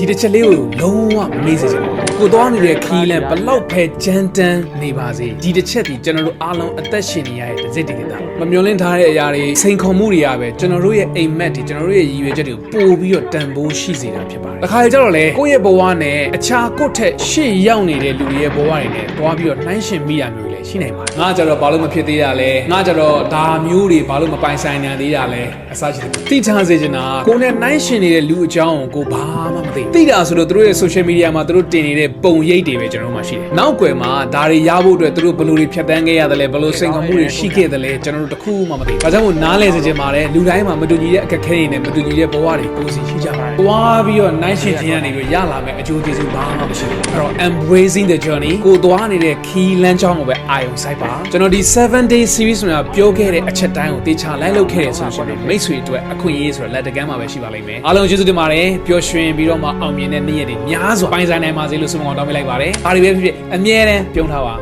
ဒီတစ်ချက်လေးကိုလုံးဝမမေ့စေချင်ဘူးကိုသွားနေတဲ့ခီးလန်ဘလောက်ဖဲကြမ်းတမ်းနေပါစေဒီတစ်ချက်ဒီကျွန်တော်တို့အားလုံးအသက်ရှင်နေရတဲ့တစ်စိတ်တကယ်သားမမျောလင့်ထားတဲ့အရာတွေစိန်ခေါ်မှုတွေကပဲကျွန်တော်တို့ရဲ့အိမ်မက်တွေကျွန်တော်တို့ရဲ့ရည်ရွယ်ချက်တွေကိုပို့ပြီးတော့တန်ဖိုးရှိစေတာဖြစ်ပါတယ်အခါကျတော့လေကိုယ့်ရဲ့ဘဝနဲ့အခြားကိုယ့်ထက်ရှေ့ရောက်နေတဲ့လူတွေရဲ့ဘဝတွေနဲ့တွားပြီးတော့နှိုင်းယှဉ်မိတာမျိုးလည်းရှိနိုင်ပါတယ်ငါကြတော့ဘာလို့မဖြစ်သေးရလဲငါကြတော့ဒါမျိုးတွေဘာလို့မပိုင်ဆိုင်နိုင်သေးရလဲအစရှိတယ်သိချစေချင်တာကိုယ်နဲ့နှိုင်းယှဉ်နေတဲ့လူအကြောင်းကိုဘာမှမသိတာဆိုတော့သူတို့ရဲ့ social media မှာသူတို့တင်နေတဲ့ပုံရိပ်တွေပဲကျွန်တော်တို့မှရှိတယ်နောက်ွယ်မှာဒါတွေရဖို့အတွက်သူတို့ဘယ်လိုတွေဖြတ်တန်းခဲ့ရတယ်လဲဘယ်လိုစိန်ခေါ်မှုတွေရှိခဲ့တယ်လဲကျွန်တော်တို့တခုမှမသိဒါကြောင့်မို့နားလဲစေချင်ပါတယ်လူတိုင်းမှာမတူညီတဲ့အခက်အခဲတွေနဲ့မတူညီတဲ့ဘဝတွေကိုယ်စီရှိကြပါတယ်တွားပြီးတော့နှိုင်းယှဉ်ခြင်းကနေပြီးရလာမယ်အကျိုးကျေးဇူးဘာမှမရှိဘူးအဲ့တော့ embracing the journey ကိုသွားနေတဲ့ key လမ်းကြောင်းကိုပဲအာရုံစိုက်ပါကျွန်တော်ဒီ7 day series မှာပြောခဲ့တဲ့အချက်တိုင်းကိုတေချာလိုက်လုပ်ခဲ့ရဆိုရှင်မိတ်ဆွေအတွက်အခွင့်အရေးဆိုတော့လက်တကမ်းမှာပဲရှိပါလိမ့်မယ်အားလုံးကျေးဇူးတင်ပါတယ်ပျော်ရွှင်ပြီးတော့မှအောင်မြင်တဲ့နေ့ရက်တွေများစွာပိုင်ဆိုင်နိုင်ပါစေလို့ဆုမွန်တောင်းပေးလိုက်ပါတယ်အားတွေပဲဖြစ်ဖြစ်အမြဲတမ်းပြုံးထားပါ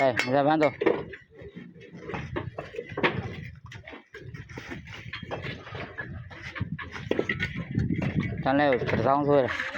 me está llamando. Están lejos, pero estamos fuera.